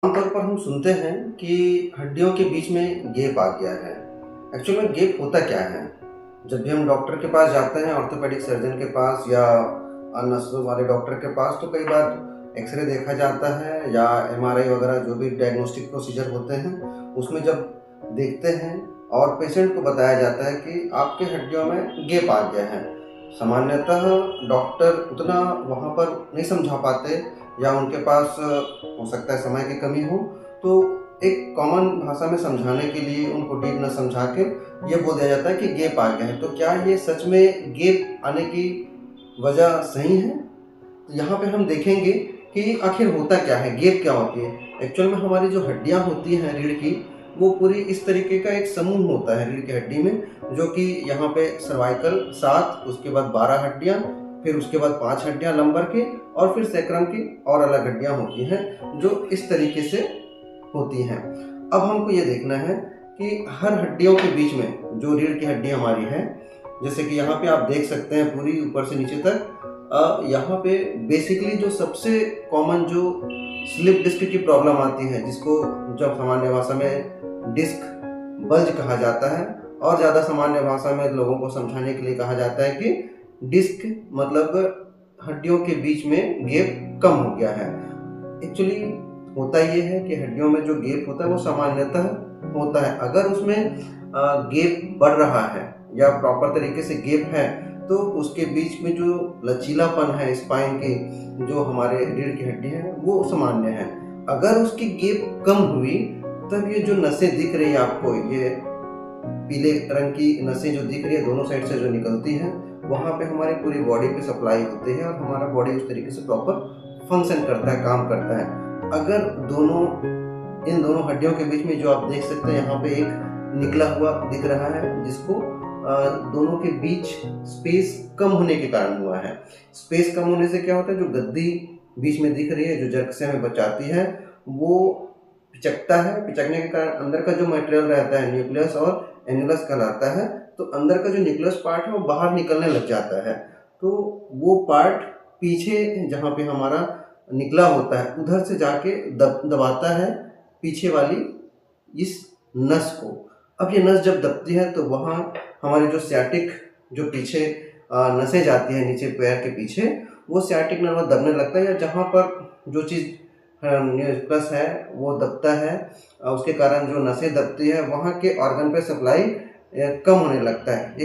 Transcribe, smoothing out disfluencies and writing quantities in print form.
आमतौर पर हम सुनते हैं कि हड्डियों के बीच में गैप आ गया है। एक्चुअल में गैप होता क्या है? जब भी हम डॉक्टर के पास जाते हैं, ऑर्थोपेडिक सर्जन के पास या नसों वाले डॉक्टर के पास, तो कई बार एक्सरे देखा जाता है या एमआरआई वगैरह जो भी डायग्नोस्टिक प्रोसीजर होते हैं, उसमें जब देखते हैं और पेशेंट को बताया जाता है कि आपके हड्डियों में गैप आ गया है। सामान्यतः डॉक्टर उतना वहाँ पर नहीं समझा पाते या उनके पास हो सकता है समय की कमी हो, तो एक कॉमन भाषा में समझाने के लिए उनको डीप न समझा के ये बोल दिया जाता है कि गैप आ गया है। तो क्या ये सच में गैप आने की वजह सही है? तो यहाँ पे हम देखेंगे कि आखिर होता क्या है, गैप क्या होती है। एक्चुअल में हमारी जो हड्डियाँ होती हैं रीढ़ की, वो पूरी इस तरीके का एक समूह होता है रीढ़ की हड्डी में, जो कि यहाँ पे सर्वाइकल 7, उसके बाद 12 हड्डियाँ, फिर उसके बाद 5 हड्डियाँ लंबर की, और फिर सैक्रम की और अलग हड्डियाँ होती हैं जो इस तरीके से होती हैं। अब हमको ये देखना है कि हर हड्डियों के बीच में जो रीढ़ की हड्डी हमारी है, जैसे कि यहाँ पे आप देख सकते हैं पूरी ऊपर से नीचे तक, यहाँ पे बेसिकली जो सबसे कॉमन जो स्लिप डिस्क की प्रॉब्लम आती है, जिसको जब सामान्य भाषा में डिस्क बल्ज कहा जाता है, और ज़्यादा सामान्य भाषा में लोगों को समझाने के लिए कहा जाता है कि डिस्क मतलब हड्डियों के बीच में गैप कम हो गया है। एक्चुअली होता ये है कि हड्डियों में जो गैप होता है वो सामान्यतः होता है। अगर उसमें गैप बढ़ रहा है या प्रॉपर तरीके से गैप है, तो उसके बीच में जो लचीलापन है स्पाइन की, जो हमारे रीढ़ की हड्डी है, वो सामान्य है। अगर उसकी गैप कम हुई, तब ये जो नसें दिख रही है आपको, ये पीले रंग की नसें जो दिख रही है दोनों साइड से जो निकलती हैं, वहाँ पे हमारी पूरी बॉडी पे सप्लाई होती है और हमारा बॉडी उस तरीके से प्रॉपर फंक्शन करता है, काम करता है। अगर इन दोनों हड्डियों के बीच में जो आप देख सकते हैं यहाँ पे एक निकला हुआ दिख रहा है, जिसको दोनों के बीच स्पेस कम होने के कारण हुआ है। स्पेस कम होने से क्या होता है, जो गद्दी बीच में दिख रही है जो जर्क से हमें बचाती है, वो पिचकता है। पिचकने के कारण अंदर का जो मटेरियल रहता है, न्यूक्लियस और एन्युलस कहलाता है, तो अंदर का जो न्यूक्लियस पार्ट है वो बाहर निकलने लग जाता है। तो वो पार्ट पीछे जहाँ पे हमारा निकला होता है, उधर से जाके दबाता है पीछे वाली इस नस को। अब ये नस जब दबती है तो वहाँ हमारी जो सियाटिक, जो पीछे नसें जाती हैं नीचे पैर के पीछे, वो सियाटिक नर्व दबने लगता है, या जहाँ पर जो चीज़ न्यूक्लियस है वो दबता है, उसके कारण जो नसें दबती है वहाँ के ऑर्गन पे सप्लाई कम होने लगता है।